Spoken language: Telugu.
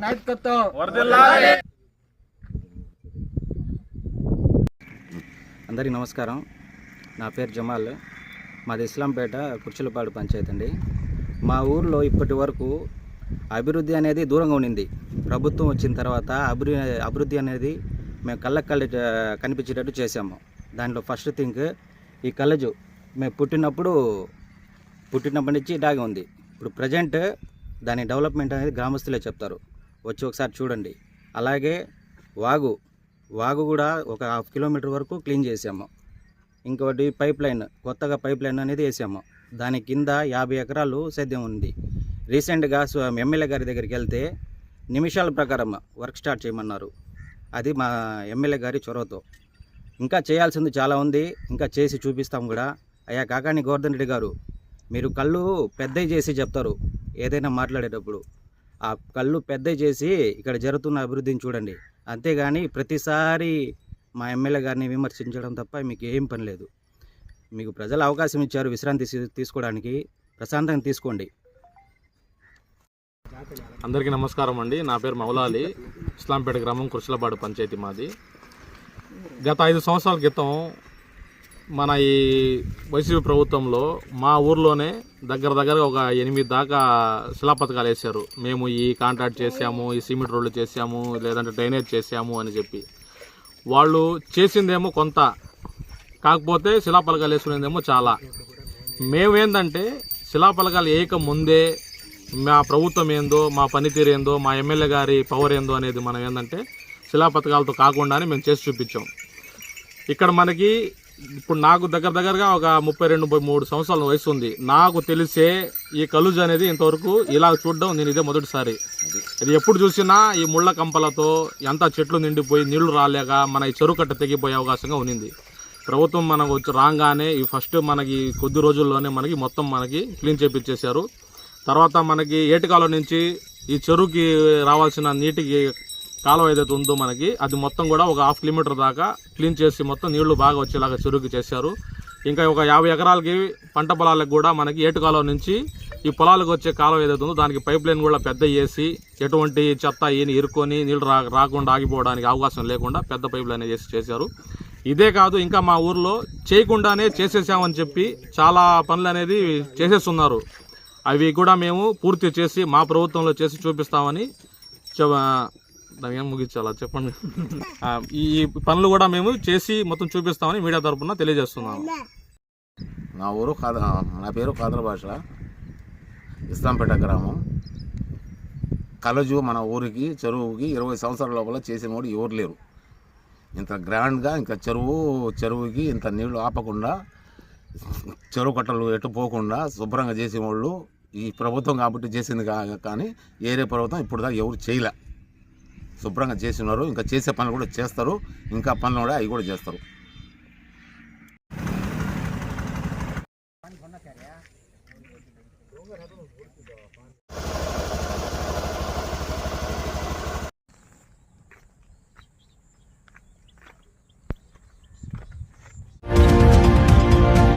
నాయకత్వం. అందరికీ నమస్కారం. నా పేరు జమాల్. మాది ఇస్లాంపేట కుర్చులపాడు పంచాయతీ అండి. మా ఊర్లో ఇప్పటి వరకు అభివృద్ధి అనేది దూరంగా ఉండింది. ప్రభుత్వం వచ్చిన తర్వాత అభివృద్ధి అనేది మేము కళ్ళకి కనిపించేటట్టు చేసాము. దాంట్లో ఫస్ట్ థింగ్ ఈ కలజు మేము పుట్టినప్పటి నుంచి ఇలాగే ఉంది. ఇప్పుడు ప్రజెంట్ దాని డెవలప్మెంట్ అనేది గ్రామస్తులే చెప్తారు, వచ్చి ఒకసారి చూడండి. అలాగే వాగు కూడా ఒక 1/2 కిలోమీటర్ వరకు క్లీన్ చేసాము. ఇంకోటి కొత్తగా పైప్ లైన్ అనేది వేసాము. దాని కింద 50 ఎకరాలు సేద్యం ఉంది. రీసెంట్గా ఎమ్మెల్యే గారి దగ్గరికి వెళ్తే నిమిషాల ప్రకారం వర్క్ స్టార్ట్ చేయమన్నారు. అది మా ఎమ్మెల్యే గారి చొరవతో. ఇంకా చేయాల్సింది చాలా ఉంది, ఇంకా చేసి చూపిస్తాం కూడా. అయ్యా కాకాని గోవర్ధన్ రెడ్డి గారు, మీరు కళ్ళు పెద్దవి చేసి చెప్తారు ఏదైనా మాట్లాడేటప్పుడు. ఆ కళ్ళు పెద్దవి చేసి ఇక్కడ జరుగుతున్న అభివృద్ధిని చూడండి. అంతేగాని ప్రతిసారి మా ఎమ్మెల్యే గారిని విమర్శించడం తప్ప మీకు ఏం పని లేదు. మీకు ప్రజలు అవకాశం ఇచ్చారు విశ్రాంతి తీసుకోవడానికి, ప్రశాంతంగా తీసుకోండి. అందరికీ నమస్కారం అండి. నా పేరు మౌలాలి. ఇస్లాంపేట గ్రామం కుర్చులపాడు పంచాయతీ మాది. గత 5 సంవత్సరాల క్రితం మన ఈ వైసీపీ ప్రభుత్వంలో మా ఊర్లోనే దగ్గరగా ఒక 8 దాకా శిలాపథకాలు వేశారు. మేము ఈ కాంట్రాక్ట్ చేసాము, ఈ సిమెంట్ రోడ్లు చేసాము, లేదంటే డ్రైనేజ్ చేసాము అని చెప్పి. వాళ్ళు చేసిందేమో కొంత, కాకపోతే శిలాపలకాలు వేసుకునేదేమో చాలా. మేమేందంటే శిలాపలకాలు వేయక ముందే మా ప్రభుత్వం ఏందో, మా పనితీరు ఏందో, మా ఎమ్మెల్యే గారి పవర్ ఏందో అనేది మనం ఏంటంటే శిలాపథకాలతో కాకుండానే మేము చేసి చూపించాం. ఇక్కడ మనకి ఇప్పుడు నాకు దగ్గరగా ఒక 32-33 సంవత్సరాల వయసు ఉంది. నాకు తెలిసే ఈ కలుజు అనేది ఇంతవరకు ఇలా చూడడం నేను ఇదే మొదటిసారి. ఇది ఎప్పుడు చూసినా ఈ ముళ్ళ కంపలతో ఎంత చెట్లు నిండిపోయి నీళ్లు రాలేక మన ఈ చెరువు కట్ట తెగిపోయే అవకాశంగా ఉన్నింది. ప్రభుత్వం మనకు వచ్చి రాగానే ఈ ఫస్ట్ మనకి కొద్ది రోజుల్లోనే మొత్తం క్లీన్ చేపించేశారు. తర్వాత మనకి ఏటికాలం నుంచి ఈ చెరువుకి రావాల్సిన నీటికి కాలువ ఏదైతే ఉందో అది మొత్తం కూడా ఒక 1/2 కిలోమీటర్ దాకా క్లీన్ చేసి మొత్తం నీళ్లు బాగా వచ్చేలాగా చెరువుకి చేశారు. ఇంకా ఒక 50 ఎకరాలకి పంట పొలాలకు కూడా ఏటికాలం నుంచి ఈ పొలాలకు వచ్చే కాలువ ఏదైతే ఉందో దానికి పైప్ లైన్ కూడా పెద్ద వేసి ఎటువంటి చెత్త ఇరుక్కొని నీళ్లు రాకుండా ఆగిపోవడానికి అవకాశం లేకుండా పెద్ద పైప్ లైన్ చేశారు. ఇదే కాదు, ఇంకా మా ఊర్లో చేయకుండానే చేసేసామని చెప్పి చాలా పనులు అనేది చేసేస్తున్నారు. అవి కూడా మేము పూర్తి చేసి మా ప్రభుత్వంలో చేసి చూపిస్తామని దాని ఏం ముగించాలా చెప్పండి. ఈ పనులు కూడా మేము చేసి మొత్తం చూపిస్తామని మీడియా తరఫున తెలియజేస్తున్నాము. నా పేరు కాదల భాష. ఇస్లాంపేట గ్రామం. కలజు మన ఊరికి చెరువుకి 20 సంవత్సరాల లోపల చేసిన వాడు ఎవరు లేరు. ఇంత గ్రాండ్గా ఇంకా చెరువుకి ఇంత నీళ్లు ఆపకుండా, చెరువు కట్టలు ఎటు పోకుండా శుభ్రంగా చేసేవాళ్ళు ఈ ప్రభుత్వం కాబట్టి చేసింది. కానీ ఏరే ప్రభుత్వం ఇప్పుడు దాకా ఎవరు చేయలే. శుభ్రంగా చేసినారు. ఇంకా చేసే పనులు కూడా చేస్తారు. ఇంకా పనులు కూడా అవి కూడా చేస్తారు.